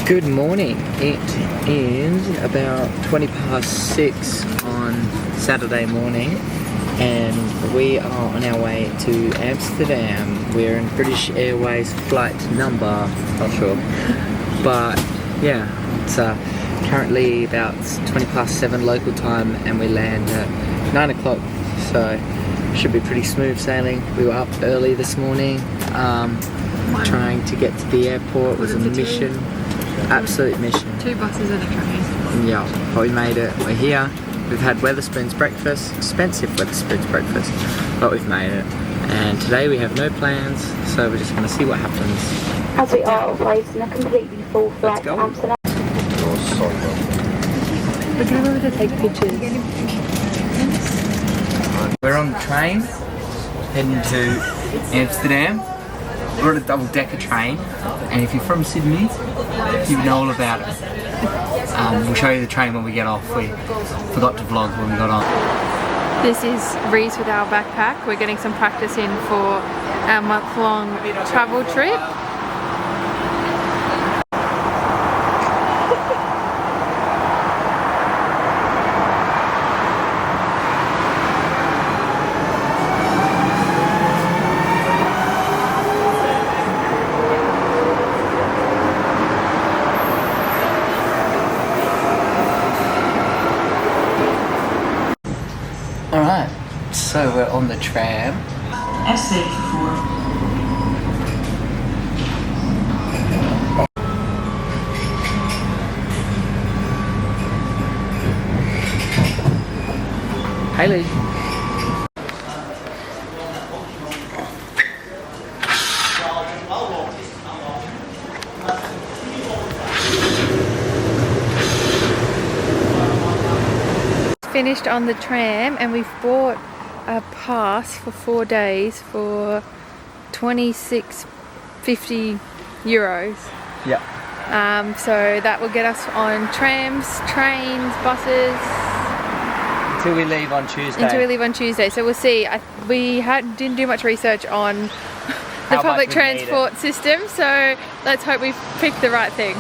Good morning. It is about 20 past 6 on Saturday morning and we are on our way to Amsterdam. We're in British Airways flight number, not sure, but yeah, it's currently about 20 past 7 local time and we land at 9 o'clock, so should be pretty smooth sailing. We were up early this morning trying to get to the airport. It was a mission. Absolute mission. 2 buses and a train. Yeah, but we made it. We're here. We've had Wetherspoon's breakfast, expensive Wetherspoon's breakfast, but we've made it. And today we have no plans, so we're just going to see what happens. As we are placed in a completely full flight to Amsterdam. We're going over to take pictures. We're on the train, heading to Amsterdam. We're on a double-decker train, and if you're from Sydney, you know all about it. We'll show you the train when we get off. We forgot to vlog when we got on. This is Rhys with our backpack. We're getting some practice in for our month-long travel trip. Alright, so we're on the tram. S7 Hayley. Finished on the tram and we've bought a pass for 4 days for 26.50 euros. Yeah. So that will get us on trams, trains, buses. Until we leave on Tuesday. Until we leave on Tuesday. So we'll see. We didn't do much research on the public transport system, so let's hope we've picked the right thing.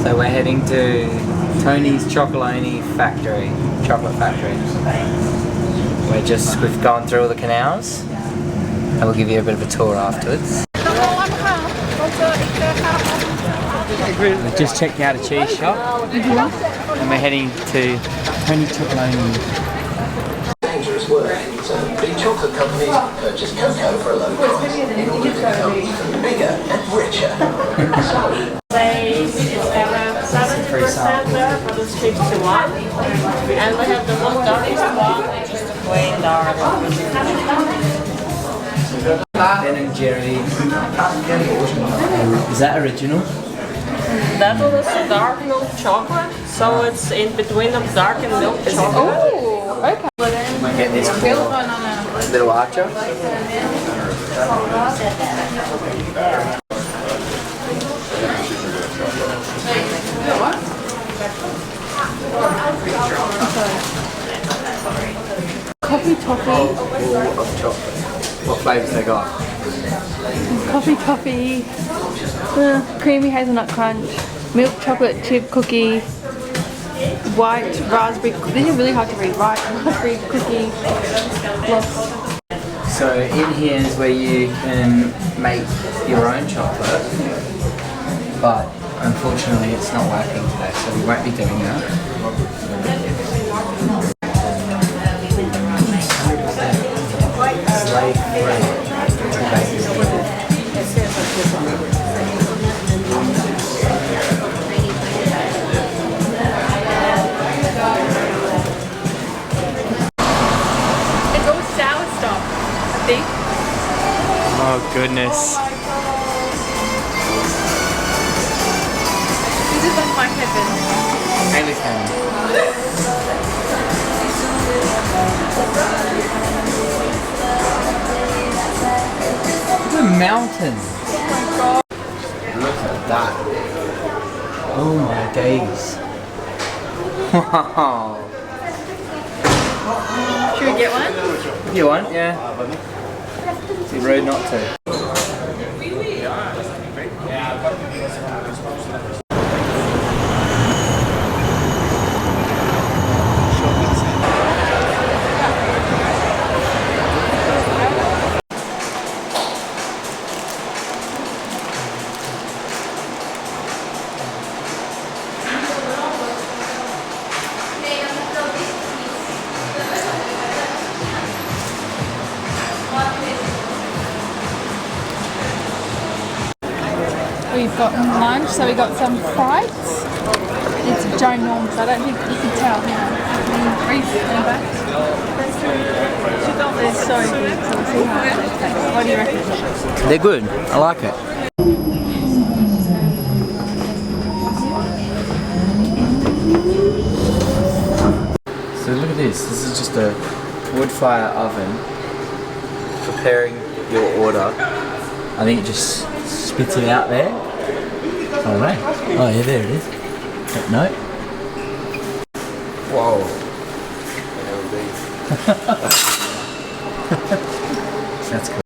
So we're heading to Tony's chocolate factory. We've gone through all the canals and we'll give you a bit of a tour afterwards. We just checked out a cheese shop and we're heading to Tony's chocolate. Dangerous work, so big chocolate companies purchase cocoa for a low price in order to become even bigger and richer. It's 70% there, but it's 51. And we have the most darkest one, which is the plain dark. Ben and Jerry. Is that original? That one is a dark milk chocolate, so it's in between of dark and milk chocolate. Oh, okay. Might get this for little Archer. Coffee toffee. Of chocolate. What flavours they got? Coffee, creamy hazelnut crunch, milk chocolate chip cookie, white raspberry. These are really hard to read. White raspberry cookie. So in here is where you can make your own chocolate, but unfortunately it's not working today, so we won't be doing that. It's all sour stuff, I think. Oh goodness. This is like my heaven. Hayley's heaven. Look at the mountains. Oh my god. Look at that. Oh my days. Wow. Should we get one? If you want, yeah. It's rude not to. We've got lunch, so we got some fries. It's Joe Norm's, I don't think you can tell. Rhys and back. They're so good, so we'll see how they taste. What do you reckon? They're good. I like it. So look at this. This is just a wood fire oven preparing your order. I think it just spits it out there. Oh right. Oh yeah, there it is. No. Whoa. That's cool.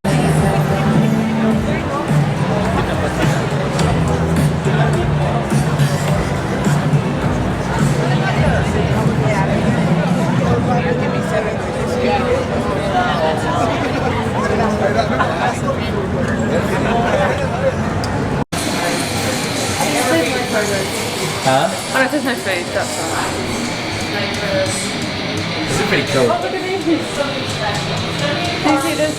Huh? Oh, no, there's no food, that's right. This is pretty cool. Do you see this?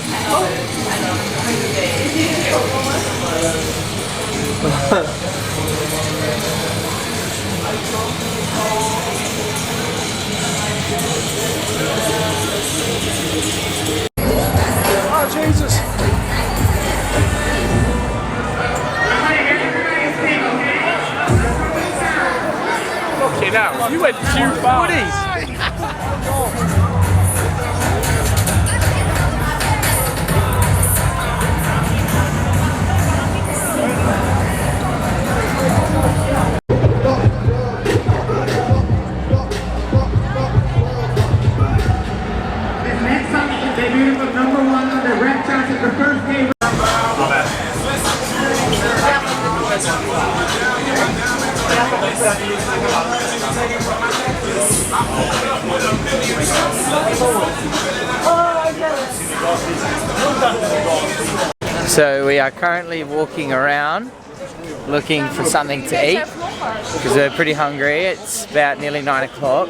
Oh, Jesus! Fucking hell, you went too far. Next up, debuting with number 1 on the red chart at the first game. So we are currently walking around looking for something to eat because we're pretty hungry. It's about nearly 9 o'clock.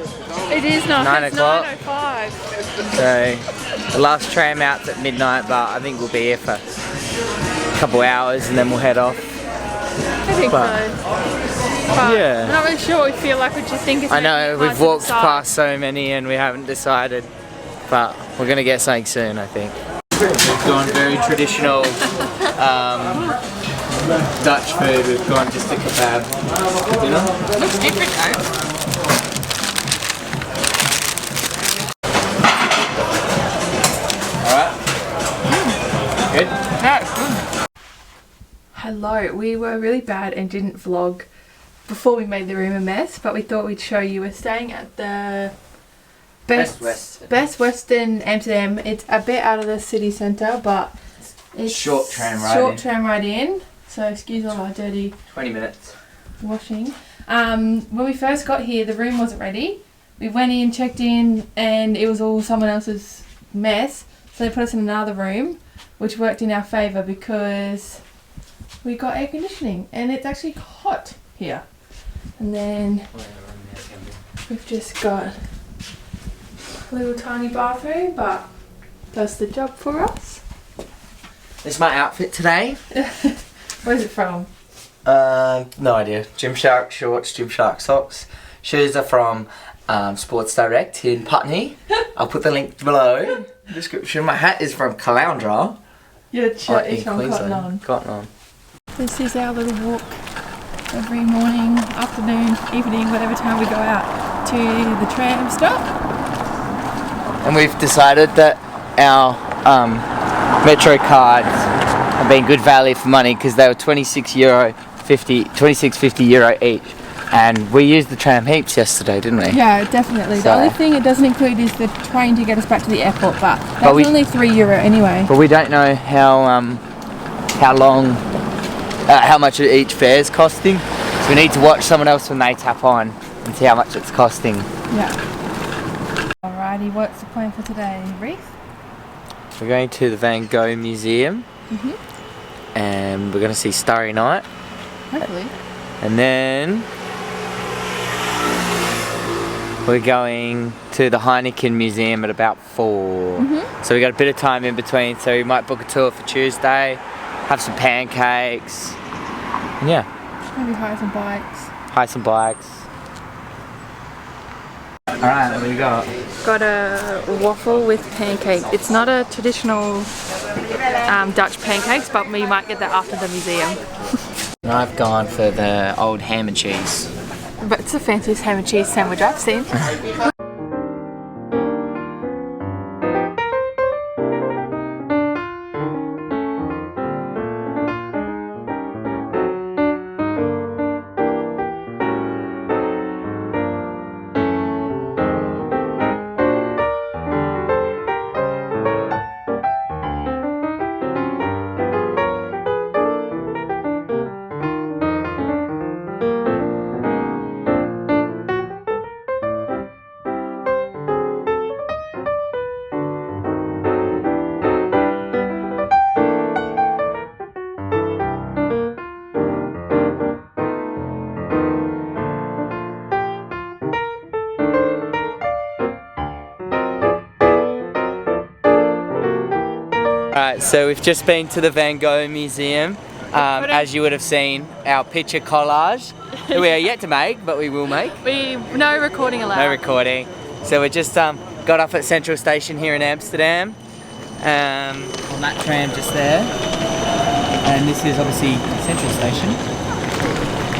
It is not. 9 It's o'clock. 9:05. So the last tram out's at midnight, but I think we'll be here for a couple hours and then we'll head off. I think But- so. But Yeah. I'm not really sure what we feel like. We just think it's I know, maybe hard we've to walked decide. past so many and we haven't decided, but we're gonna get something soon, I think. We've gone very traditional Dutch food. We've gone just a kebab for dinner. Looks different though. Alright. Good? That's good. Hello, we were really bad and didn't vlog before we made the room a mess, but we thought we'd show you. We're staying at the Best Western Amsterdam. It's a bit out of the city centre, but it's Short tram ride short in. tram ride in. So excuse all our dirty 20 minutes. washing. When we first got here, the room wasn't ready. We went in, checked in, and it was all someone else's mess. So they put us in another room, which worked in our favour because we got air conditioning and it's actually hot here. And then we've just got a little tiny bathroom, but does the job for us. This is my outfit today. Where's it from? No idea. Gymshark shorts, Gymshark socks. Shoes are from Sports Direct in Putney. I'll put the link below in the description. My hat is from Caloundra. Your shirt is in from Cotton On. Cotton On. This is our little walk every morning, afternoon, evening, whatever time we go out to the tram stop. And we've decided that our Metro cards have been good value for money because they were €26.50 each. And we used the tram heaps yesterday, didn't we? Yeah, definitely. The So- only thing it doesn't include is the train to get us back to the airport, but that's But we- only €3 anyway. But we don't know how much each fare is costing. So we need to watch someone else when they tap on and see how much it's costing. Yeah. Alrighty, what's the plan for today, Rhys? We're going to the Van Gogh Museum. And we're going to see Starry Night. Hopefully. And then we're going to the Heineken Museum at about 4. So we got a bit of time in between, so we might book a tour for Tuesday, have some pancakes, and yeah. Maybe hire some bikes. Hire some bikes. Alright, what do you got? Got a waffle with pancake. It's not a traditional Dutch pancakes, but we might get that after the museum. And I've gone for the old ham and cheese. But it's the fanciest ham and cheese sandwich I've seen. Alright, so we've just been to the Van Gogh Museum. As you would have seen, our picture collage that we are yet to make, but we will make. No recording allowed. No recording. So we just got off at Central Station here in Amsterdam. On that tram just there. And this is obviously Central Station.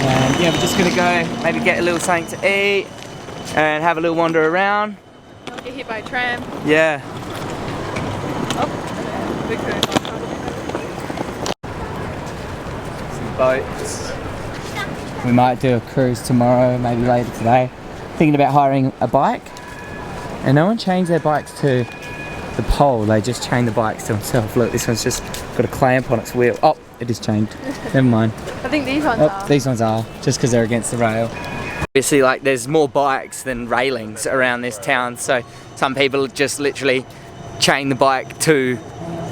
And yeah, we're just gonna go maybe get a little something to eat and have a little wander around. Not get hit by a tram. Yeah. Some boats. We might do a cruise tomorrow, maybe later today. Thinking about hiring a bike. And no one chains their bikes to the pole, they just chain the bikes to themselves. Look, this one's just got a clamp on its wheel. Oh, it is chained. Never mind. I think these ones are. These ones are, just because they're against the rail. Obviously, like, there's more bikes than railings around this town, so some people just literally chain the bike to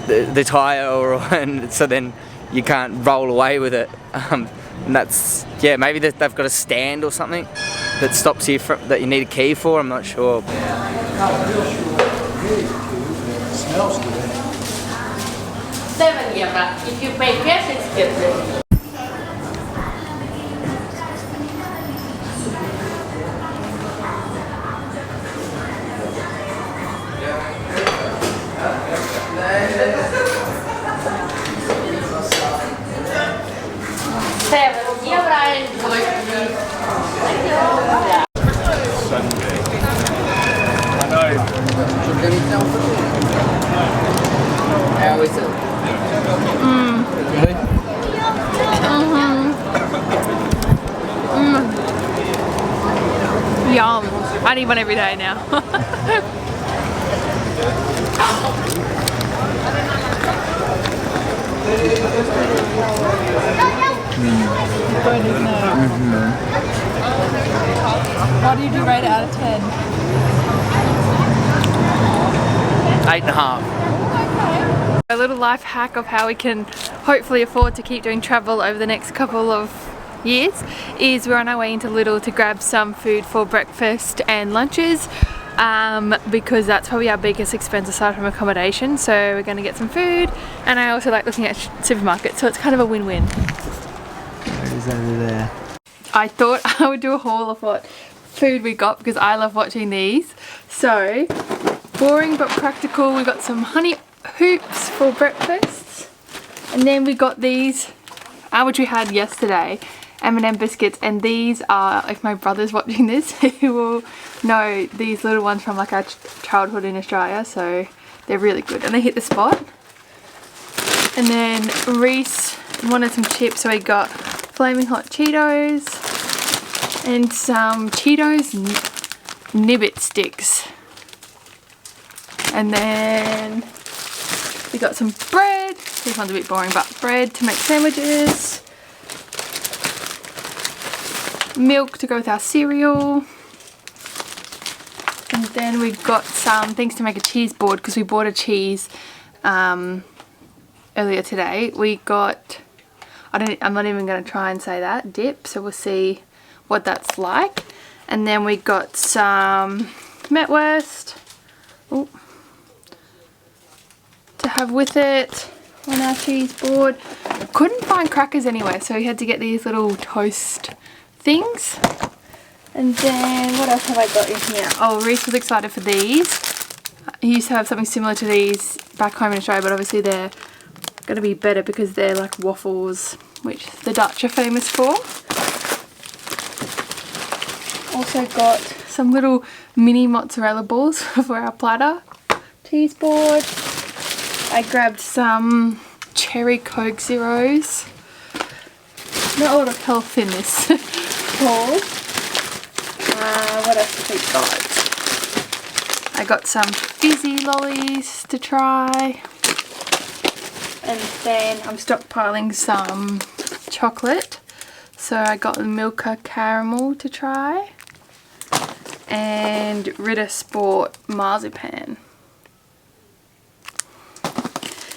the tyre, and so then you can't roll away with it. And that's, yeah, maybe they've got a stand or something that stops you from, that you need a key for, I'm not sure. Smells good. €7, if you pay cash, it's different. How is it? Yum. I need one every day now. What did you rate it out of 10? 8.5. A little life hack of how we can hopefully afford to keep doing travel over the next couple of years is we're on our way into Lidl to grab some food for breakfast and lunches, because that's probably our biggest expense aside from accommodation. So we're going to get some food, and I also like looking at supermarkets, so it's kind of a win-win. What is over there? I thought I would do a haul of what food we got because I love watching these. So, boring but practical, we got some honey hoops for breakfast, and then we got these, which we had yesterday, M&M biscuits, and these are, if my brother's watching this, he will know these little ones from like our childhood in Australia, so they're really good and they hit the spot. And then Rhys wanted some chips, so we got Flaming Hot Cheetos, And some Cheetos Nibbit sticks. And then we got some bread. This one's a bit boring, but bread to make sandwiches. Milk to go with our cereal. And then we got some things to make a cheese board because we bought a cheese earlier today. We got, I'm not even going to try and say that, dip, so we'll see what that's like. And then we got some metwurst to have with it on our cheese board. Couldn't find crackers anywhere, so we had to get these little toast things. And then what else have I got in here? Oh, Rhys was excited for these. He used to have something similar to these back home in Australia, but obviously they're going to be better because they're like waffles, which the Dutch are famous for. Also got some little mini mozzarella balls for our platter cheese board. I grabbed some cherry Coke Zeros. Not a lot of health in this haul. What else have we got? I got some fizzy lollies to try. And then I'm stockpiling some chocolate. So I got the Milka caramel to try. And Ritter Sport marzipan.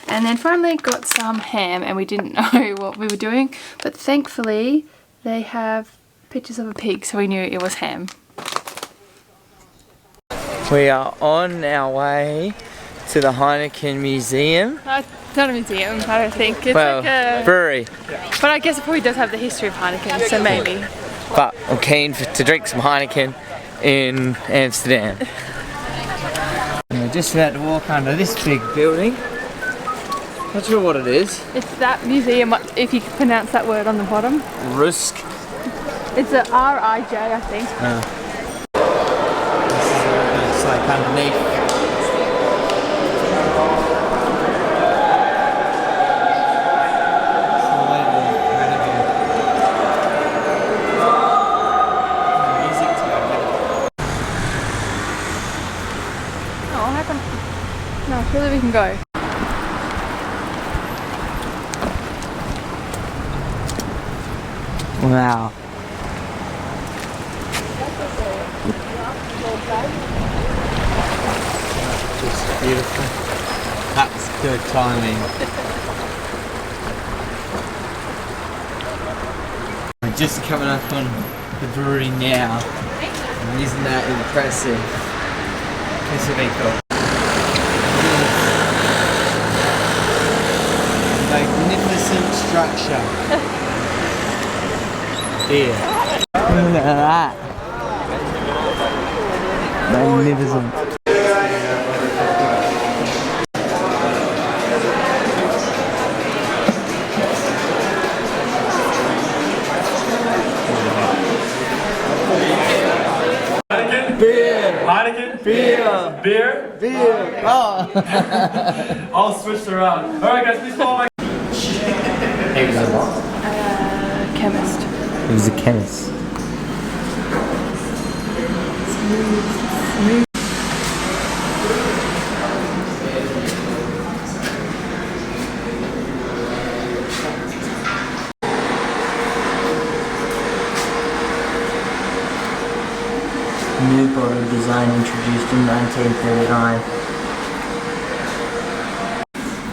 And then finally got some ham, and we didn't know what we were doing, but thankfully they have pictures of a pig, so we knew it was ham. We are on our way to the Heineken Museum. It's not a museum, I don't think. It's well, like a brewery. But I guess it probably does have the history of Heineken, so maybe. But I'm keen to drink some Heineken in Amsterdam. And we're just about to walk under this big building. Not sure what it is. It's that museum, if you can pronounce that word on the bottom. Rusk. It's a R-I-J, I think. This is what it looks like underneath. Oh, how come? No, surely we can go. Wow. Just beautiful. That's good timing. We're just coming up on the brewery now. And isn't that impressive? This will be cool. Magnificent structure. Here. Look at that. Magnificent. Heineken? Beer! Beer? Beer! Oh! All switched around. Alright guys, please follow my... He was a what? Chemist. He was a chemist. New bottle design introduced in 1939.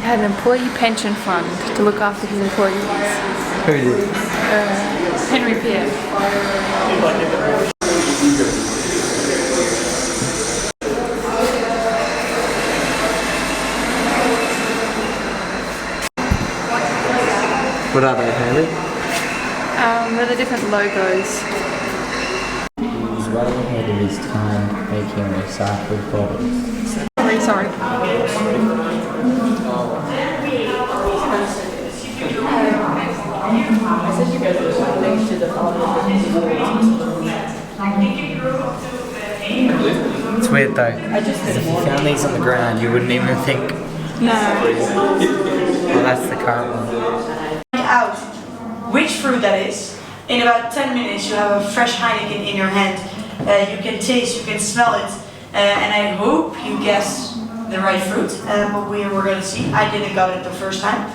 Had an employee pension fund to look after his employees. Who did? Henry Pierre. What are they, Hayley? They're the different logos. He was well ahead of his time making recycled bottles. Sorry. It's weird though. If you found these on the ground, you wouldn't even think. No. Well, that's the current one. Out which fruit that is, in about 10 minutes you have a fresh Heineken in your hand. You can taste, you can smell it, and I hope you guess the right fruit, what we were going to see. I didn't got it the first time.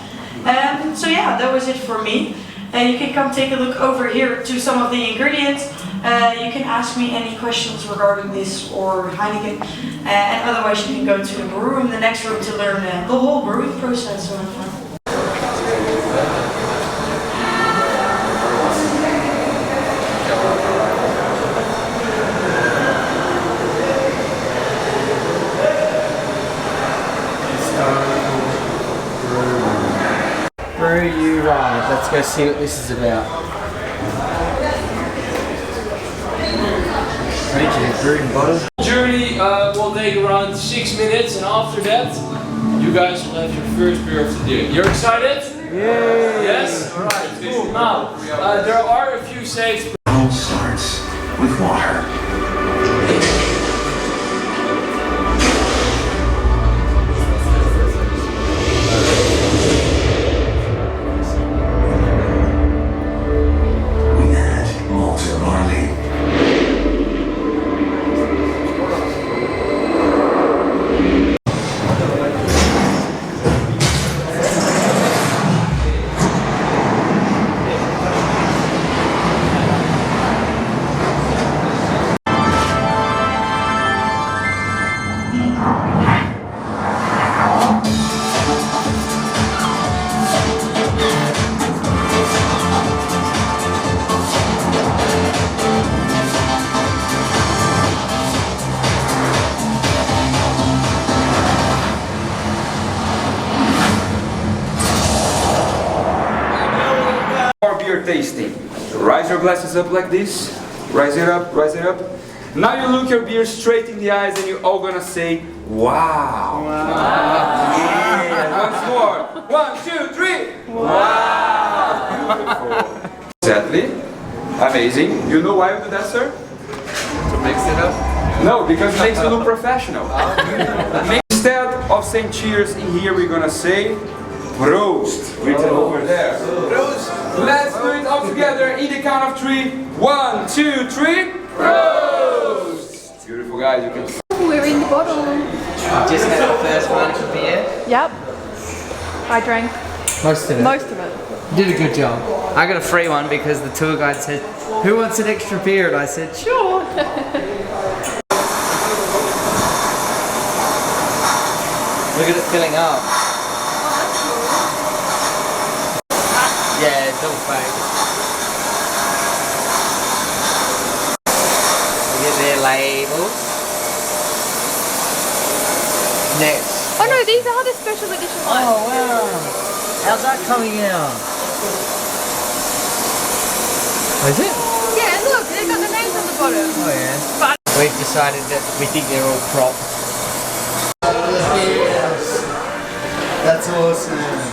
So yeah, that was it for me. You can come take a look over here to some of the ingredients. You can ask me any questions regarding this or Heineken, and otherwise you can go to the brew room, the next room, to learn the whole brewing process. Brew you right. Let's go see what this is about. Brewing bottle. Journey will take around 6 minutes, and after that, you guys will have your first beer of the day. You're excited? Yay! Yes? Alright, cool. Now, there are a few saves. It all starts with water. We add malted barley. Beer tasting. Rise your glasses up like this. Rise it up, rise it up. Now you look your beer straight in the eyes and you're all gonna say, wow. Wow. Yeah, once more. 1, 2, 3. Wow. Beautiful. Exactly. Amazing. You know why we do that, sir? To mix it up? No, because it makes you look professional. Instead of saying cheers in here, we're gonna say Proost. Written over there. Proost. Let's do it all together in the count of 3. 1, 2, 3. Proost. Beautiful, guys. You can. We're in the bottle. Just had the first one for beer. Yep. I drank Most of it. most of it. You did a good job. I got a free one because the tour guide said, "Who wants an extra beer?" And I said, "Sure." Look at it filling up. Yeah, it's all fake. Look at their labels. Next. Oh no, these are the special edition ones. Oh wow. How's that coming out? Oh, is it? Yeah, look, they've got the names on the bottom. Oh yeah. We've decided that we think they're all prop. Yes. That's awesome.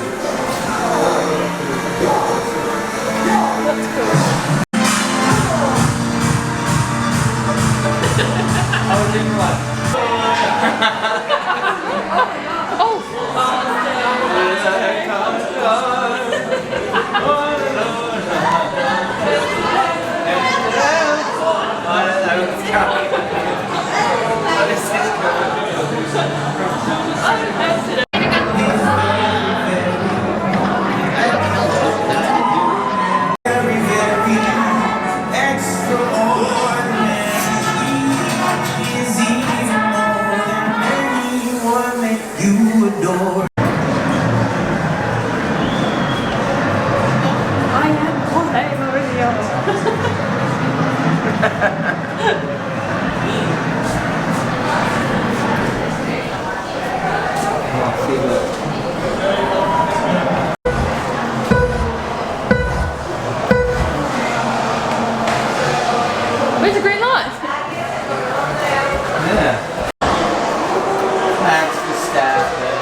Where's the green light? Yeah. Max Verstappen.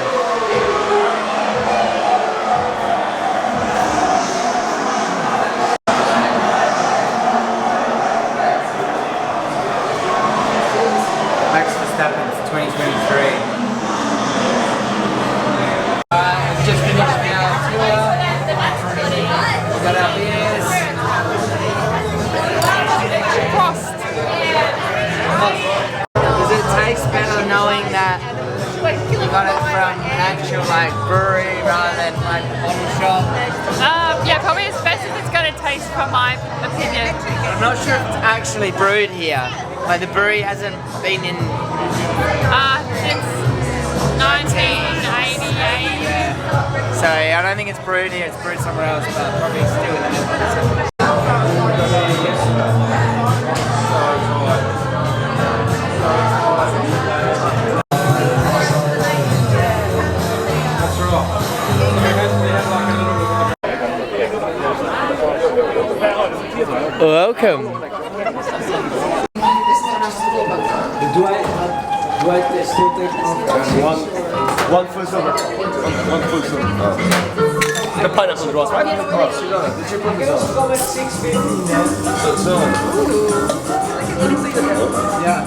Max Verstappen's 2023. We've just finished our tour. We got our beers. got it from an actual like brewery rather than like a bottle shop? Yeah, probably as best as it's going to taste, from my opinion. I'm not sure if it's actually brewed here. Like the brewery hasn't been in Since 1988. So I don't think it's brewed here, it's brewed somewhere else, but probably still in the Welcome. Do I still take one full silver? One full silver. The pineapple grass, right? Did you put this on? Yeah.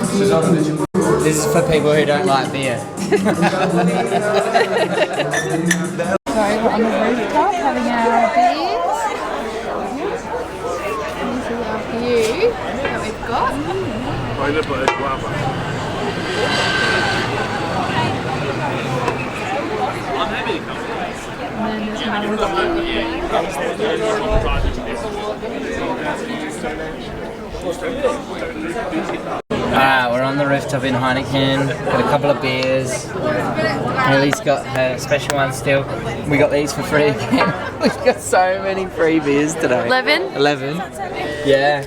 Susanna, did you put This is for people who don't like beer. So we're on the rooftop having our beers. This is our view that we've got. pineapple and guava? And then there's another Alright, we're on the rooftop in Heineken, got a couple of beers. Hayley's got her special one still. We got these for free again. We've got so many free beers today. 11? Yeah.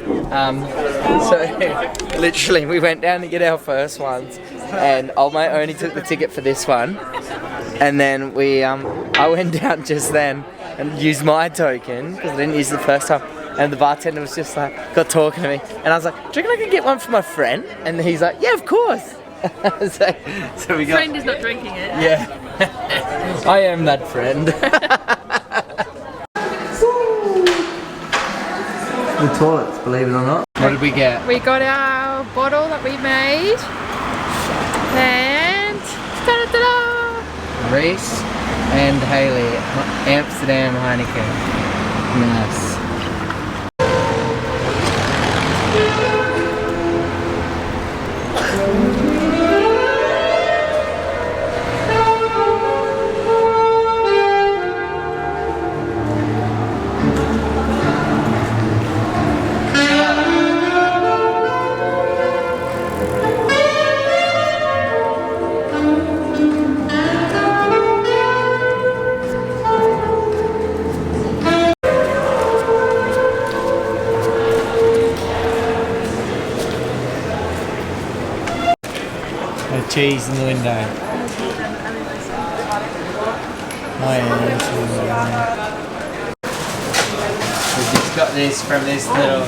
So literally we went down to get our first ones and old mate only took the ticket for this one. And then I went down just then and used my token because I didn't use it the first time. And the bartender was just like, got talking to me. And I was like, do you reckon I can get one for my friend? And he's like, yeah, of course. so we got... Friend is not drinking it. Yeah. I am that friend. The toilets, believe it or not. What did we get? We got our bottle that we made. And... ta-da-ta-da! Rhys and Hayley, Amsterdam Heineken. Nice. Cheese in the window. We've just got this from this little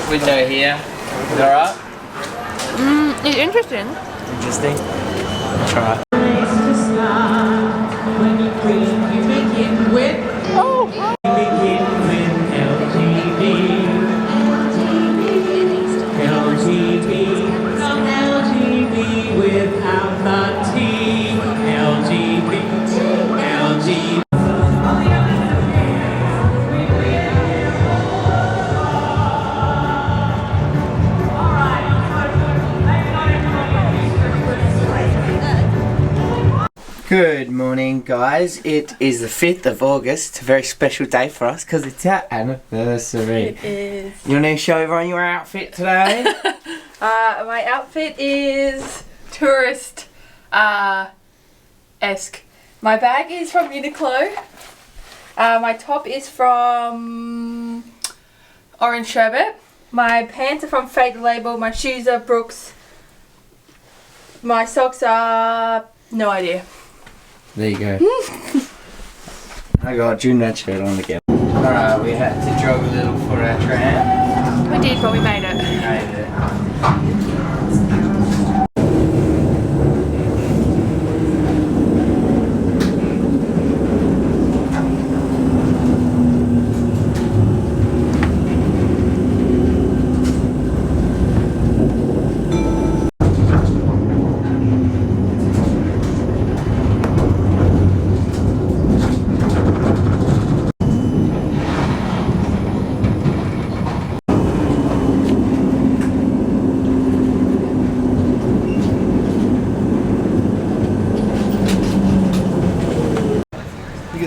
window here. Is that right? It's interesting. Interesting. Try it. Good morning, guys. It is the 5th of August. It's a very special day for us because it's our anniversary. It is. You want to show everyone your outfit today? My outfit is tourist esque. My bag is from Uniqlo. My top is from Orange Sherbet. My pants are from Fade the Label. My shoes are Brooks. My socks are no idea. There you go. I got June that shirt on again. Alright, we had to jog a little for our tram. We did, but we made it. We made it.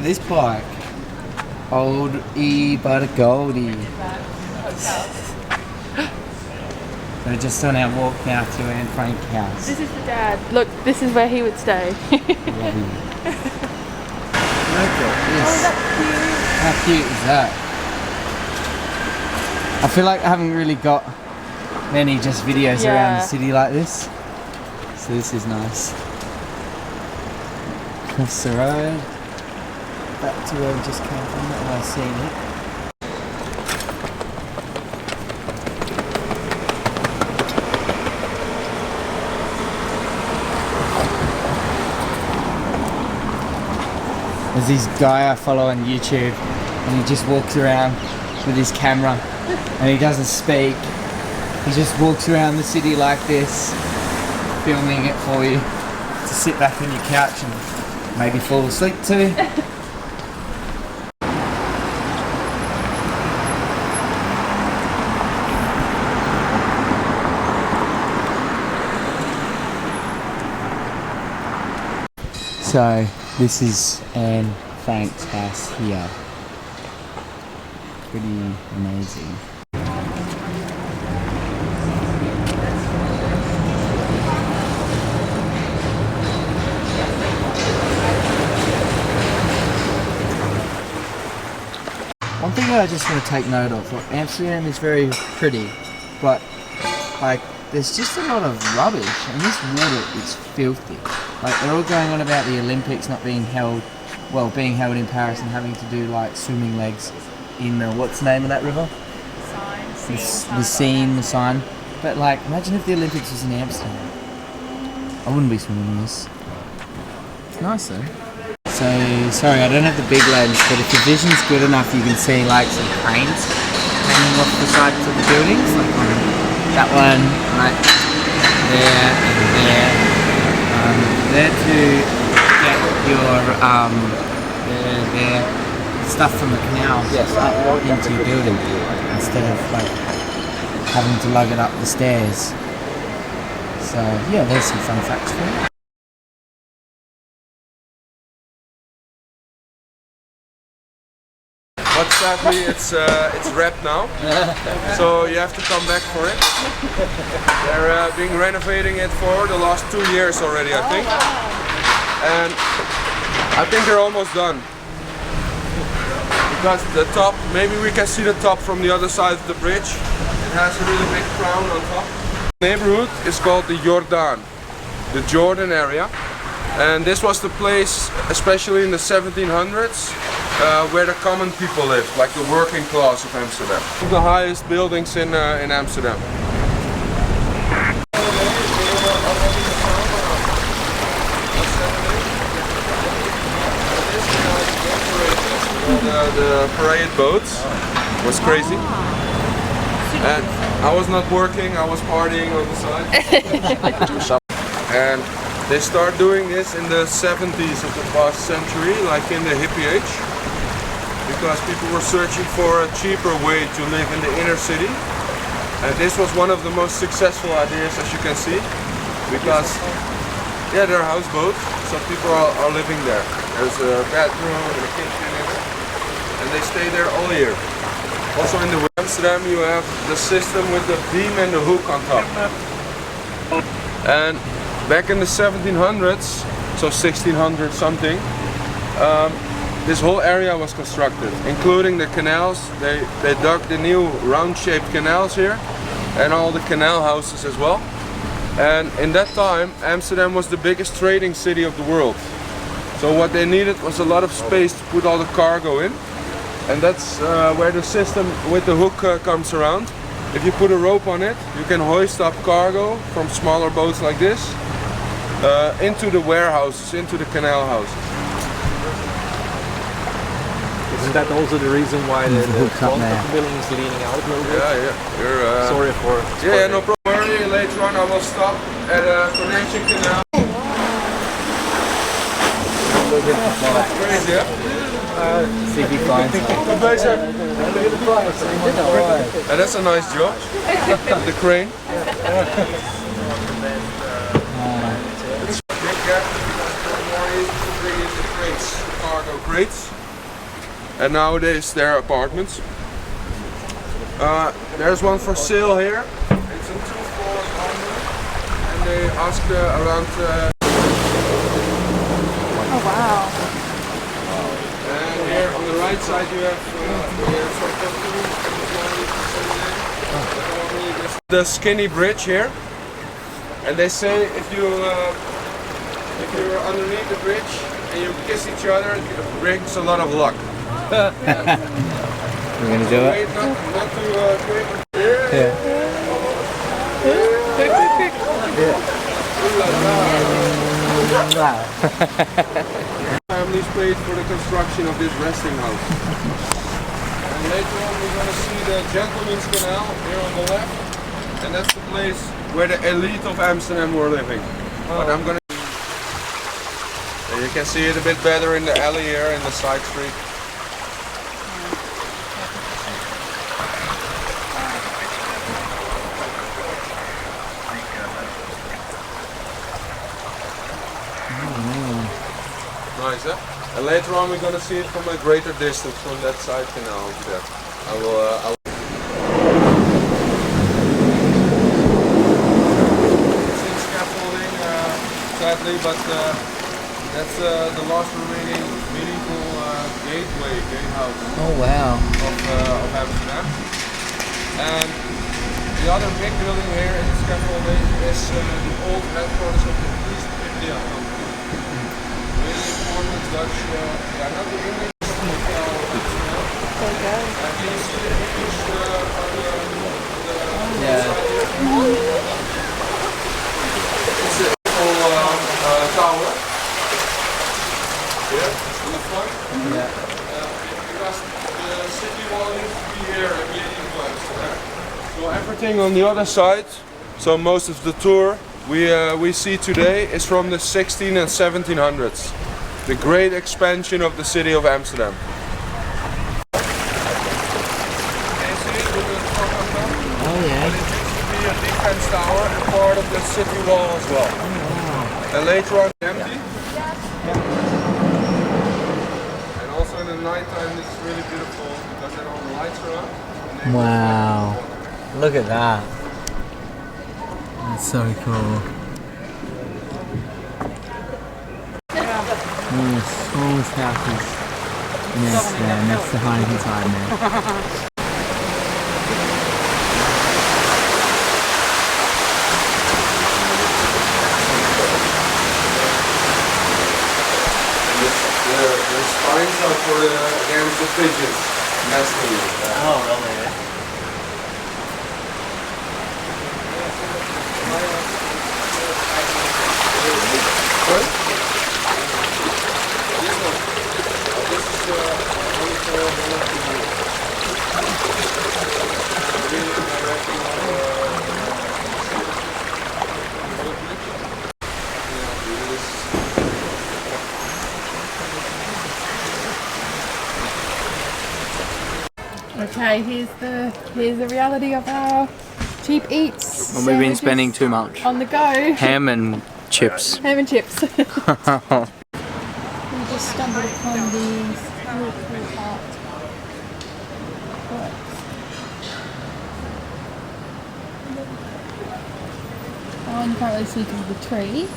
at this bike. Old E but a Goldie. We're just on our walk now to Anne Frank's house. This is the dad. Look, this is where he would stay. Look at this. Oh, that's cute. How cute is that? I feel like I haven't really got many just videos around the city like this. So this is nice. Across the road. Back to where we just came from, that way I've seen it. There's this guy I follow on YouTube and he just walks around with his camera and he doesn't speak. He just walks around the city like this, filming it for you to sit back on your couch and maybe fall asleep too. So this is Anne Frank's house here. Pretty amazing. One thing that I just want to take note of, like, Amsterdam is very pretty, but like there's just a lot of rubbish and this water is filthy. Like they're all going on about the Olympics not being held, well, being held in Paris and having to do like swimming legs in the, what's the name of that river? The Seine. But like, imagine if the Olympics was in Amsterdam. I wouldn't be swimming in this. It's nice though. So, sorry, I don't have the big lens, but if your vision's good enough, you can see like some cranes hanging off the sides of the buildings, like on that one, right there and there. There to get your their stuff from the canal up into your building instead of like having to lug it up the stairs. So yeah, there's some fun facts for you. But sadly, it's wrapped now, so you have to come back for it. They're being renovating it for the last 2 years already, I think, and I think they're almost done. Because the top, maybe we can see the top from the other side of the bridge. It has a really big crown on top. The neighborhood is called the Jordan area, and this was the place, especially in the 1700s. Where the common people live, like the working class of Amsterdam. The highest buildings in Amsterdam. The parade boats was crazy. And I was not working, I was partying on the side. And they start doing this in the 70s of the past century, like in the hippie age. Because people were searching for a cheaper way to live in the inner city. And this was one of the most successful ideas, as you can see. Because, yeah, they're houseboats, so people are living there. There's a bedroom and a kitchen in it. And they stay there all year. Also in the Amsterdam you have the system with the beam and the hook on top. And back in the 1700s, so 1600 something, this whole area was constructed, including the canals. They dug the new round-shaped canals here, and all the canal houses as well. And in that time, Amsterdam was the biggest trading city of the world. So what they needed was a lot of space to put all the cargo in, and that's where the system with the hook comes around. If you put a rope on it, you can hoist up cargo from smaller boats like this into the warehouses, into the canal houses. Isn't that also the reason why the front of the building is leaning out a little bit? Yeah. Sorry for... Yeah, no problem. Later on I will stop at a connection canal. Crazy, yeah? See if he finds it. And that's a nice job. The crane. It's a big gap. bring in the crates, cargo crates. And nowadays they're apartments. There's one for sale here. It's a 2-floor apartment. And they ask around... Oh wow. And here on the right side you have the skinny bridge here. And they say if you're underneath the bridge and you kiss each other, it brings a lot of luck. We're gonna do it. Not too quick. Yeah. Wow. Families paid for the construction of this resting house. And later on we're going to see the Gentleman's Canal here on the left. And that's the place where the elite of Amsterdam were living. But I'm going to... You can see it a bit better in the alley here in the side street. Nice, huh? And later on we're going to see it from a greater distance from that side canal over there. I will it's in scaffolding, sadly, but that's the last remaining medieval gatehouse. Oh wow. Of Amsterdam. And the other big building here in the scaffolding is the old headquarters of the East India Company. Dutch, not the English hotel. Can you see the English It's a whole tower. Here, in the front. Yeah. Because the city wall used to be here at medieval Amsterdam. So everything on the other side, so most of the tour we see today is from the 16 and 1700s. The great expansion of the city of Amsterdam. Oh yeah. It used to be a defense tower and part of the city wall as well. Oh, wow. And later on empty. And also in the night time it's really beautiful because then all the lights are on. Wow. Look at that. That's so cool. Smallest houses in Amsterdam. That's the Heineken side now. The spines are for against the pigeons nesting. Oh, really? What? Okay, here's the reality of our cheap eats. Well, we've been spending too much. On the go. Ham and chips. Ham and chips. We just stumbled upon these really cool art works. Oh, you can't really see because of the trees.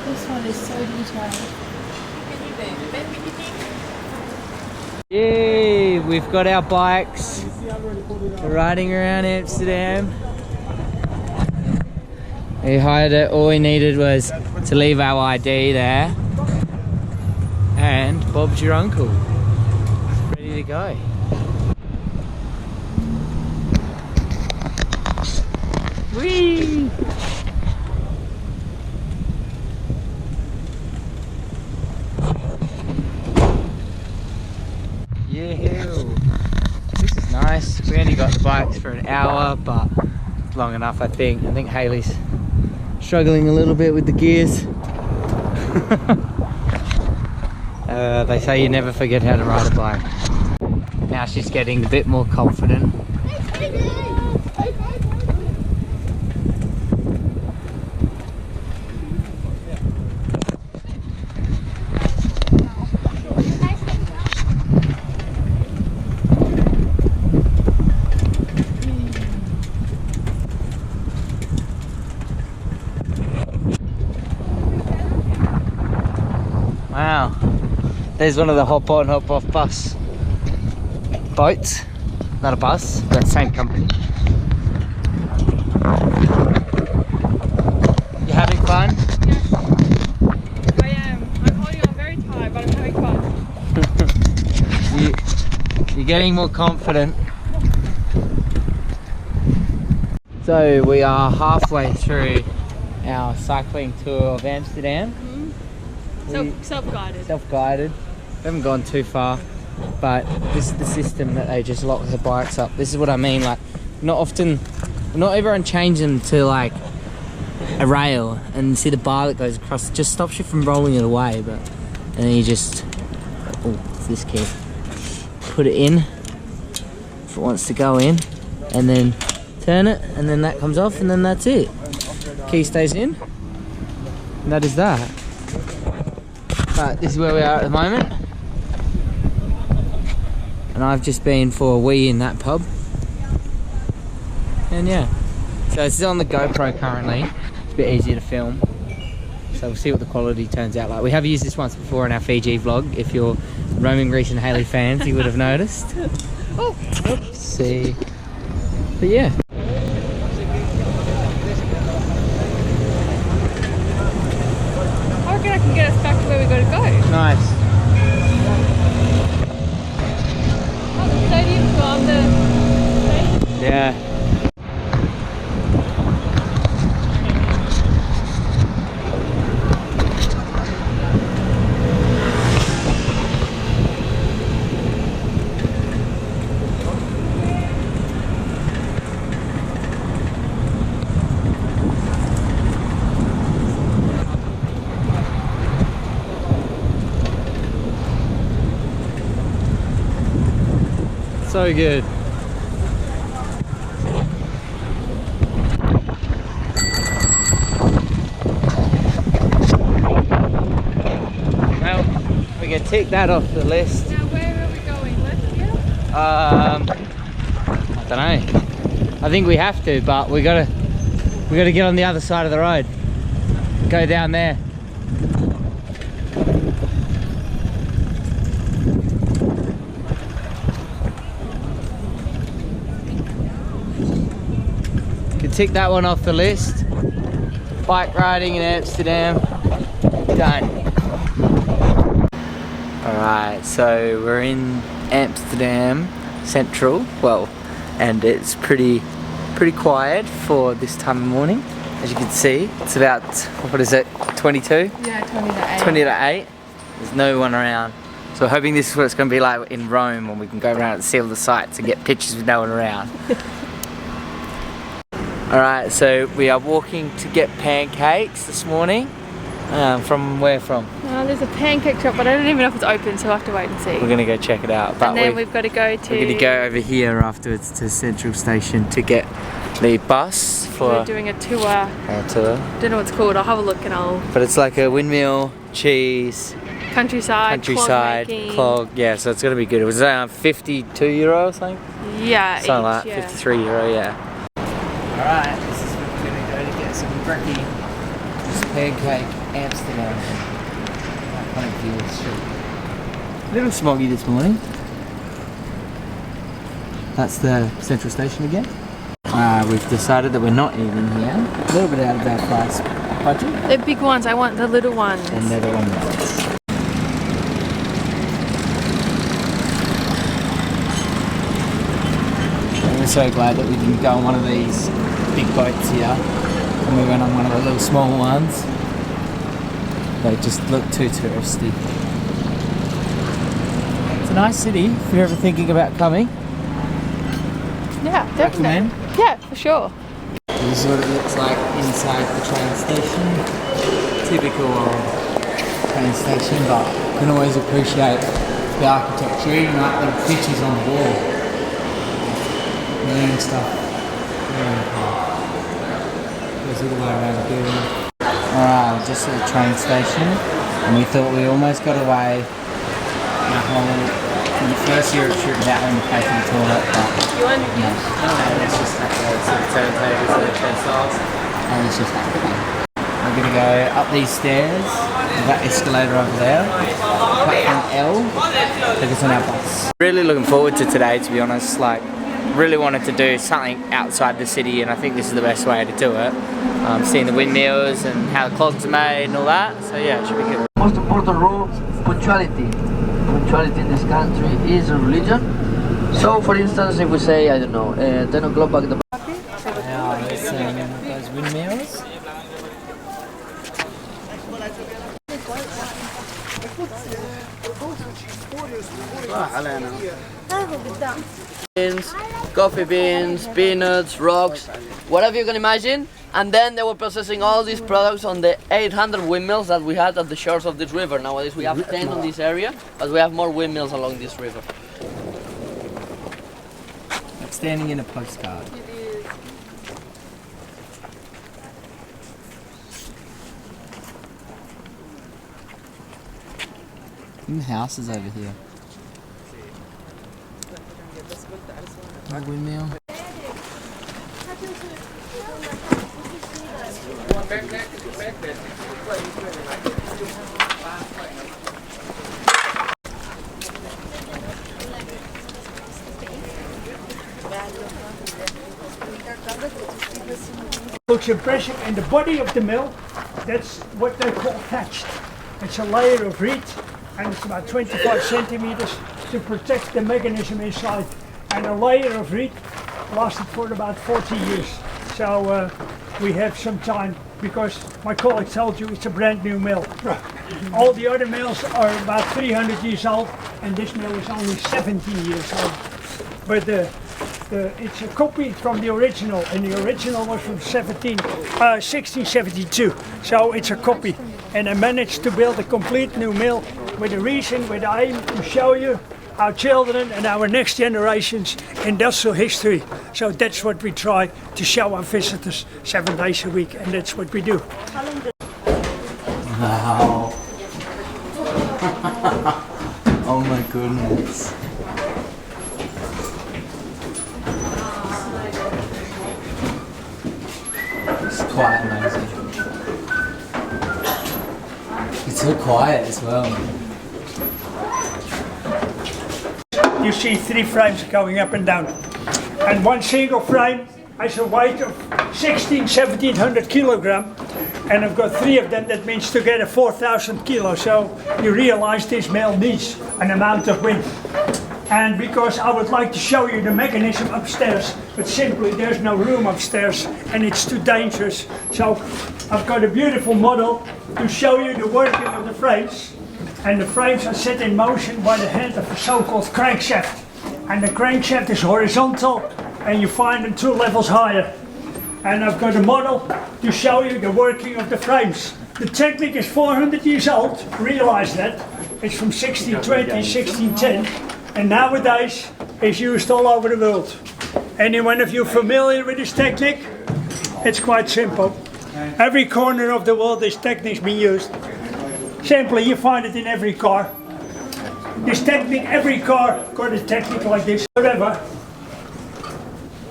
This one is so detailed. Yay! We've got our bikes. We're riding around Amsterdam. We hired it. All we needed was to leave our ID there. And Bob's your uncle. Ready to go. Whee! Yeah, this is nice. We only got the bikes for an hour, but it's long enough, I think. I think Hayley's struggling a little bit with the gears. They say you never forget how to ride a bike. Now she's getting a bit more confident. There's one of the hop on, hop off bus boats. Not a bus, but same company. You having fun? Yes. I am. I'm holding on very tight, but I'm having fun. You're getting more confident. So we are halfway through our cycling tour of Amsterdam. Self-guided. Self-guided. We haven't gone too far, but this is the system that they just lock the bikes up. This is what I mean, like not everyone changes them to like a rail, and you see the bar that goes across, it just stops you from rolling it away, and then you just, oh, it's this key. Put it in, if it wants to go in, and then turn it, and then that comes off, and then that's it. Key stays in, and that is that. But this is where we are at the moment. And I've just been for a wee in that pub. And yeah. So this is on the GoPro currently. It's a bit easier to film. So we'll see what the quality turns out like. We have used this once before in our Fiji vlog. If you're roaming Rhys and Hayley fans, you would have noticed. Oh, oops, see. But yeah. I reckon I can get us back to where we gotta go. Nice. Oh, the stadium's gone. The stadium. Yeah. So good. Well, we can tick that off the list. Now where are we going? Left here? I don't know. I think we have to, but we gotta get on the other side of the road. Go down there. Tick that one off the list. Bike riding in Amsterdam, done. Alright, so we're in Amsterdam Central, well, and it's pretty quiet for this time of morning. As you can see, it's about, what is it, 22? Yeah, 20 to 8. 20 to 8. There's no one around. So we're hoping this is what it's going to be like in Rome, when we can go around and see all the sights and get pictures with no one around. Alright, so we are walking to get pancakes this morning. From where from? There's a pancake shop, but I don't even know if it's open, so we'll have to wait and see. We're going to go check it out. But and then we've got to go to... We're going to go over here afterwards to Central Station to get the bus for... We're doing a tour. Don't know what it's called, I'll have a look and I'll... But it's like a windmill, cheese... Countryside, clog, yeah, so it's going to be good. It was around €52 or something? Yeah, something like each, that, yeah. €53, yeah. Alright, this is where we're going to go to get some brekkie. This pancake Amsterdam. Iconic view of the street. A little smoggy this morning. That's the Central Station again. We've decided that we're not eating here. A little bit out of our price budget. They're big ones, I want the little ones. And they're the ones. We're so glad that we didn't go on one of these big boats here, and we went on one of the little small ones. They just look too touristy. It's a nice city if you're ever thinking about coming. Yeah, definitely. Recommend? Yeah, for sure. This is what it looks like inside the train station. Typical train station, but you can always appreciate the architecture, even like the pictures on the wall. And stuff. Goes all the way around the building. Alright, just at the train station, and we thought we almost got away. In the first Europe trip without having to pay for the toilet, but you want no, it's just like the turntables and the turnstiles, and it's just like, I'm we're going to go up these stairs, that escalator over there, platform L, take us on our bus. Really looking forward to today, to be honest. Like, really wanted to do something outside the city, and I think this is the best way to do it. Seeing the windmills and how the clogs are made and all that, so yeah, it should be good. Most important rule, punctuality. Punctuality in this country is a religion. So for instance, if we say, I don't know, 10 o'clock back at the Now there's those windmills. Beans, coffee beans, peanuts, rocks, whatever you can imagine. And then they were processing all these products on the 800 windmills that we had at the shores of this river. Nowadays we have 10 on this area, but we have more windmills along this river. Like standing in a postcard. And houses over here. A windmill. Looks impressive, and the body of the mill, that's what they call thatched. It's a layer of reed, and it's about 25 centimeters to protect the mechanism inside. And a layer of reed lasted for about 40 years. So we have some time, because my colleague told you it's a brand new mill. All the other mills are about 300 years old, and this mill is only 17 years old. But it's a copy from the original, and the original was from 1672. So it's a copy, and I managed to build a complete new mill with a reason, with the aim to show you our children and our next generations industrial history. So that's what we try to show our visitors 7 days a week, and that's what we do. Wow. Oh my goodness. It's quite amazing. It's so quiet as well. You see 3 frames going up and down. And one single frame has a weight of 1700 kilogram. And I've got 3 of them, that means together 4,000 kilos. So you realize this mill needs an amount of wind. And because I would like to show you the mechanism upstairs, but simply there's no room upstairs and it's too dangerous. So I've got a beautiful model to show you the working of the frames. And the frames are set in motion by the hand of a so-called crankshaft. And the crankshaft is horizontal, and you find them 2 levels higher. And I've got a model to show you the working of the frames. The technique is 400 years old, realize that. It's from 1620, 1610, and nowadays it's used all over the world. Anyone of you familiar with this technique? It's quite simple. Every corner of the world this technique's been used. Simply, you find it in every car. This technique, every car got a technique like this. However,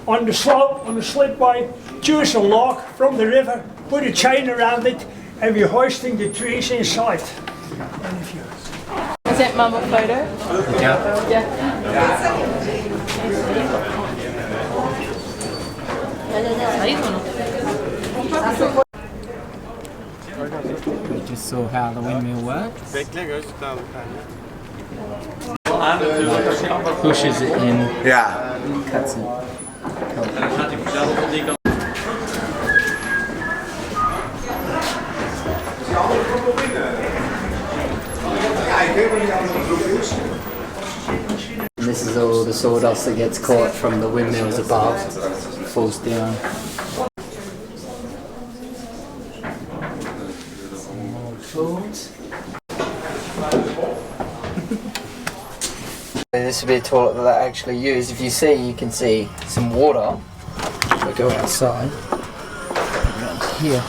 on the slope, on the slipway, choose a log from the river, put a chain around it, and we're hoisting the trees inside. And if you... Is that mum a photo? Yeah. We just saw how the windmill works. Pushes it in. Yeah. Cuts it. And this is all the sawdust that gets caught from the windmills above, falls down. This would be a toilet that I actually use. If you see, you can see some water. If I go outside, around here,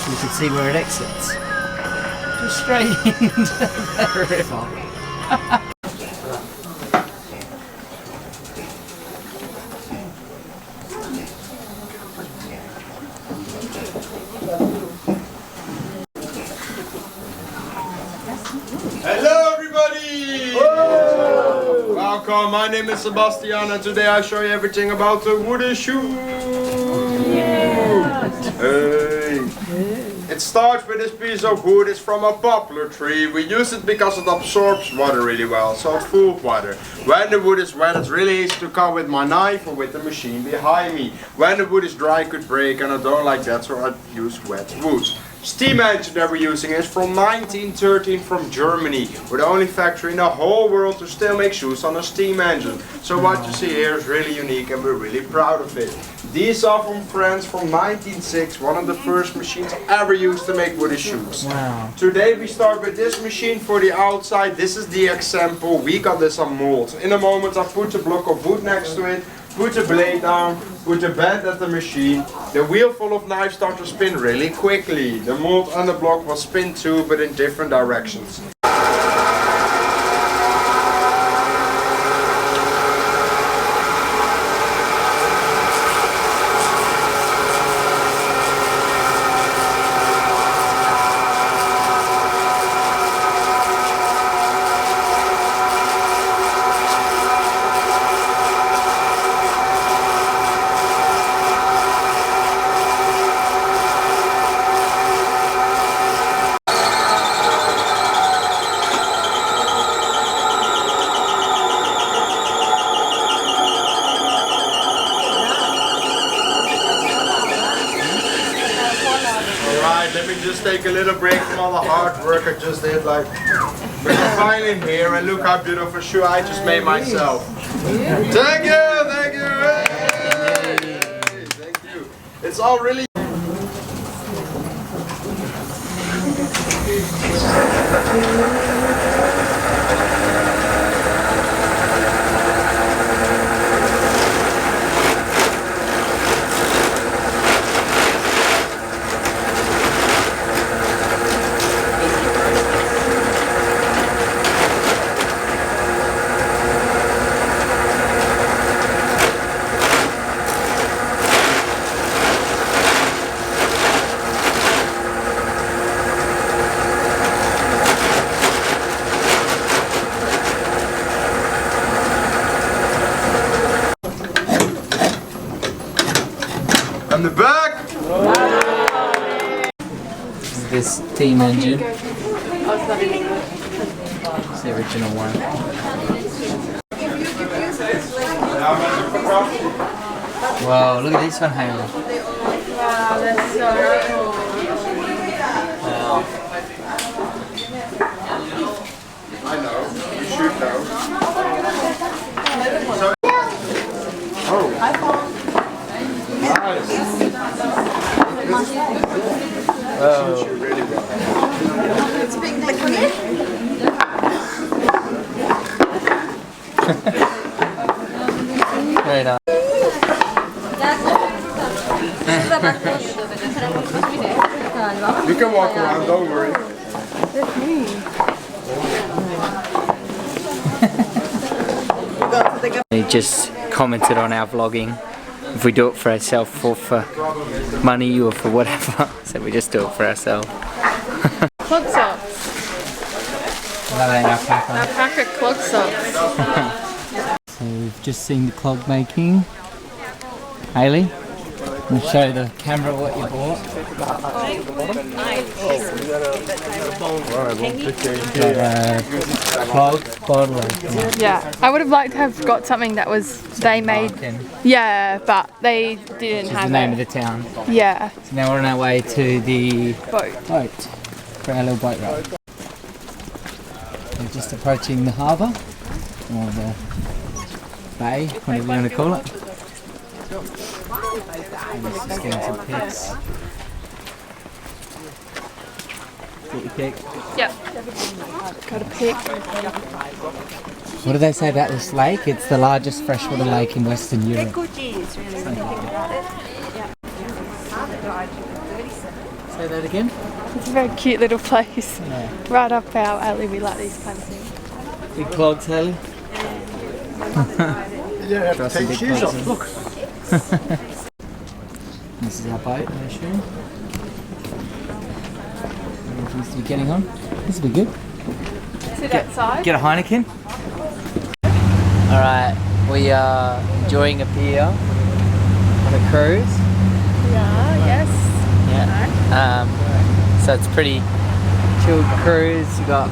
you can see where it exits. Just straight into the river. welcome. My name is Sebastian and today I show you everything about the wooden shoe. Hey. It starts with this piece of wood. It's from a poplar tree. We use it because it absorbs water really well, so it's full of water. When the wood is wet, it's really easy to cut with my knife or with the machine behind me. When the wood is dry, it could break, and I don't like that, so I use wet wood. Steam engine that we're using is from 1913 from Germany. We're the only factory in the whole world to still make shoes on a steam engine. So what you see here is really unique and we're really proud of it. These are from France from 1906, one of the first machines ever used to make wooden shoes. Wow. Today we start with this machine for the outside. This is the example. We got this on mold. In a moment I put a block of wood next to it, put the blade down, put the bed at the machine. The wheel full of knives start to spin really quickly. The mold and the block will spin too, but in different directions. Let me just take a little break from all the hard work I just did. Like, bring the violin here and look how beautiful shoe I just made myself. Thank you, thank you, hey, thank you. It's all really. And the back! This steam engine. It's the original one. Wow, look at this one, Hayley. Wow, that's so cool. Wow. I know, you should know. So, oh. Nice. Oh. Really well. It's a bit liquidy. Very nice. You can walk around, don't worry. He just commented on our vlogging. If we do it for ourselves or for money or for whatever, so we just do it for ourselves. Clog socks. Alpaca clog socks. So we've just seen the clog making. Hayley, I'll show the camera what you bought. Clog bottle opener. Yeah, I would have liked to have got something that was they made. Yeah, but they didn't have the name of the town. Yeah. So now we're on our way to the boat for our little boat ride. We're just approaching the harbour or the bay, whatever you want to call it. And let's just getting some pics. Get your pic. Yep. Got a pic. What do they say about this lake? It's the largest freshwater lake in Western Europe. Say that again? It's a very cute little place. Yeah. Right up our alley, we like these kind of things. Big clogs, Hayley? You don't have to take shoes off, look. This is our boat, I assume. Seems to be getting on. This will be good. Sit outside. Get a Heineken. Alright, we are enjoying a beer on a cruise. Yes. Yeah. So it's a pretty chilled cruise. You got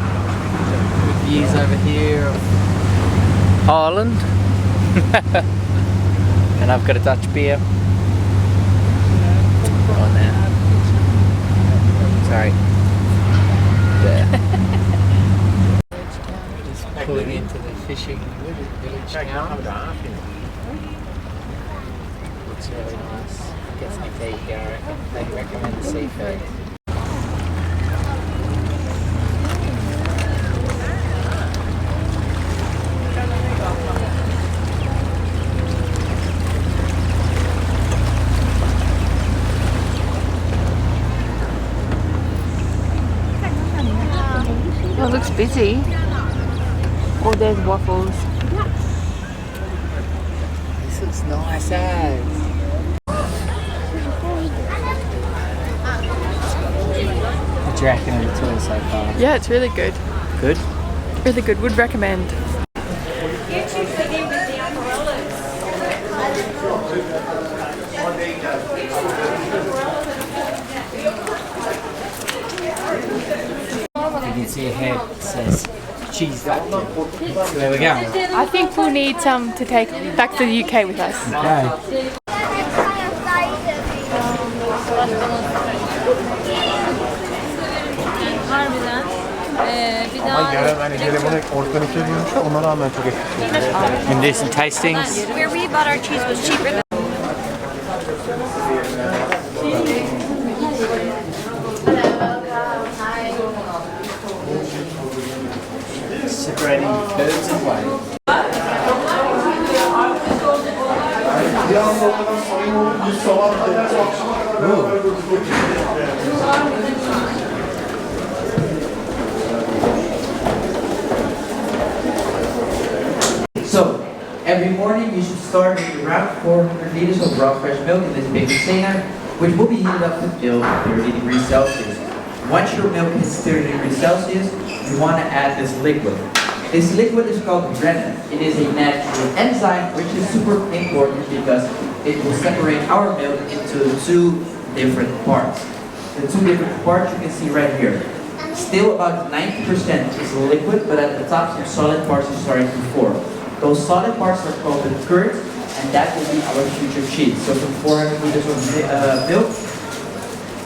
good views over here of Holland. And I've got a Dutch beer. On there. Sorry. Just pulling into the fishing village town. Looks really nice. Get something to eat here, I reckon. They recommend the seafood. Oh, it looks busy. Oh, there's waffles. This looks nice as. What do you reckon of the tour so far? Yeah, it's really good. Good? Really good. Would recommend. You can see ahead it says cheese factory. So there we go. I think we'll need some to take back to the UK with us. Okay. And do some tastings. Where we bought our cheese was cheaper than. Separating birds and white. So, every morning you should start with around 400 liters of raw fresh milk in this big container, which will be heated up to fill 30 degrees Celsius. Once your milk hits 30 degrees Celsius, you want to add this liquid. This liquid is called rennet. It is a natural enzyme which is super important because it will separate our milk into two different parts. The two different parts you can see right here. Still about 90% is liquid, but at the top some solid parts are starting to form. Those solid parts are called the curd, and that will be our future cheese. So from 400 liters of milk,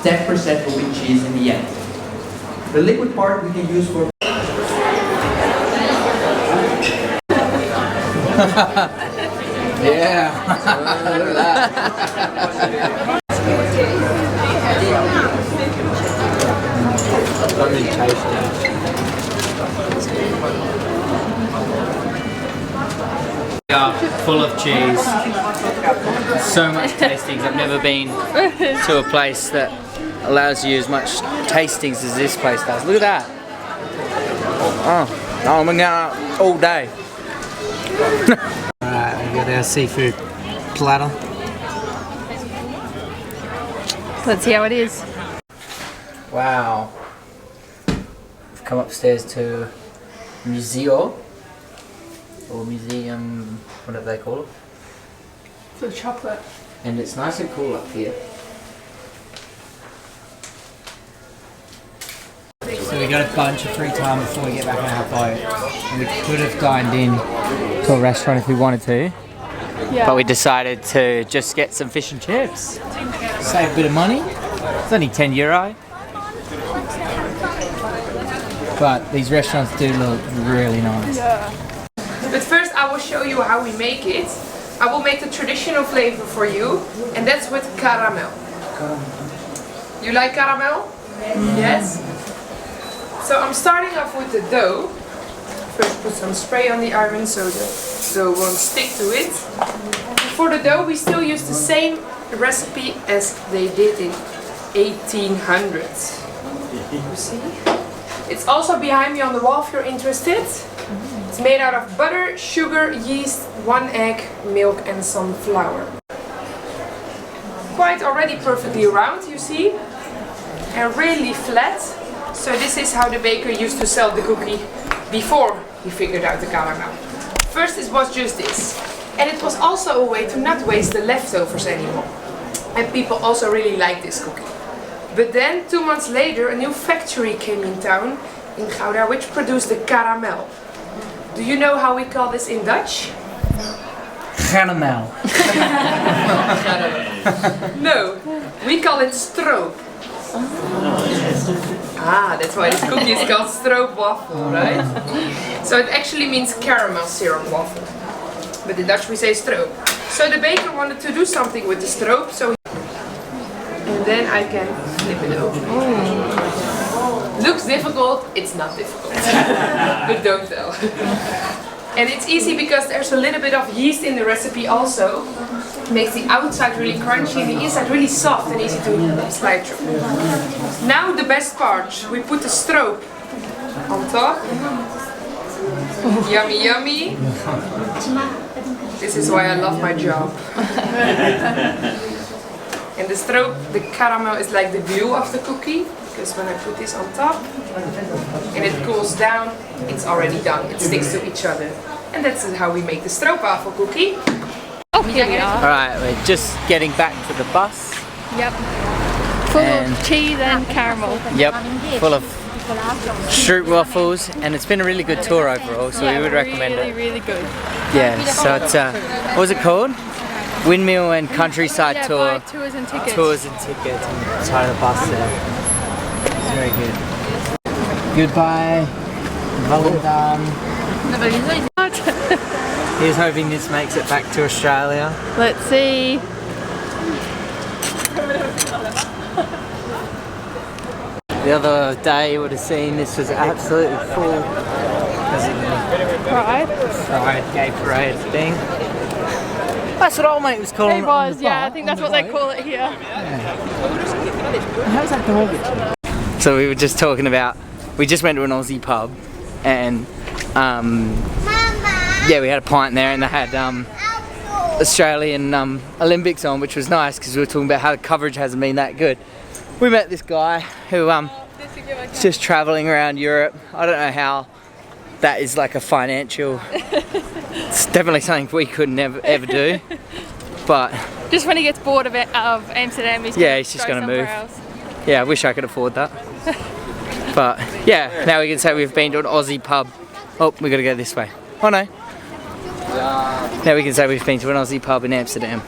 10% will be cheese in the end. The liquid part we can use for yeah. Look at that. We are full of cheese. So much tastings. I've never been to a place that allows you as much tastings as this place does. Look at that. Oh, I'm going out all day. Alright, we got our seafood platter. Let's see how it is. Wow. We've come upstairs to Museo, or museum, whatever they call it. For chocolate. And it's nice and cool up here. So we got a bunch of free time before we get back on our boat. And we could have dined in to a restaurant if we wanted to. Yeah. But we decided to just get some fish and chips. Save a bit of money. It's only €10. But these restaurants do look really nice. Yeah. But first I will show you how we make it. I will make the traditional flavor for you, and that's with caramel. You like caramel? Yes? So I'm starting off with the dough. First put some spray on the iron so the dough won't stick to it. For the dough we still use the same recipe as they did in 1800s. You see? It's also behind me on the wall if you're interested. It's made out of butter, sugar, yeast, 1 egg, milk and some flour. Quite already perfectly round, you see? And really flat. So this is how the baker used to sell the cookie before he figured out the caramel. first it was just this. And it was also a way to not waste the leftovers anymore. And people also really like this cookie. But then 2 months later a new factory came in town in Gouda which produced the caramel. Do you know how we call this in Dutch? Caramel. No, we call it stroop. Ah, that's why this cookie is called stroopwafel, right? So it actually means caramel syrup waffle. But in Dutch we say stroop. So the baker wanted to do something with the stroop, so and then I can flip it over. Looks difficult, it's not difficult. But don't tell. And it's easy because there's a little bit of yeast in the recipe also. It makes the outside really crunchy and the inside really soft and easy to slide through. Now the best part. We put the stroop on top. Yummy, yummy. This is why I love my job. And the stroop, the caramel is like the glue of the cookie. Because when I put this on top and it cools down, it's already done. It sticks to each other. And that's how we make the stroopwafel cookie. Oh, here we are. Alright, we're just getting back to the bus. Yep. Full of cheese and caramel. Yep, full of stroopwafels, and it's been a really good tour overall, so we would recommend it. Really good. Yeah, so it's what was it called? Windmill and Countryside Tour. Tours and tickets. Tours and tickets inside the bus there. It's very good. Goodbye, Volendam. Here's hoping this makes it back to Australia. Let's see. The other day you would have seen this was absolutely full because of the Pride Gay Parade thing. That's what old mate was calling it. It was, yeah, I think that's what they call it here. How's that dog? So we were just talking about, we just went to an Aussie pub and yeah, we had a pint there and they had Australian Olympics on, which was nice because we were talking about how the coverage hasn't been that good. We met this guy who is just travelling around Europe. I don't know how that is like a financial, it's definitely something we could never ever do, but just when he gets bored of Amsterdam, he's just going to move. Yeah, I wish I could afford that. But yeah, now we can say we've been to an Aussie pub. Oh, we got to go this way. Oh no. Now we can say we've been to an Aussie pub in Amsterdam.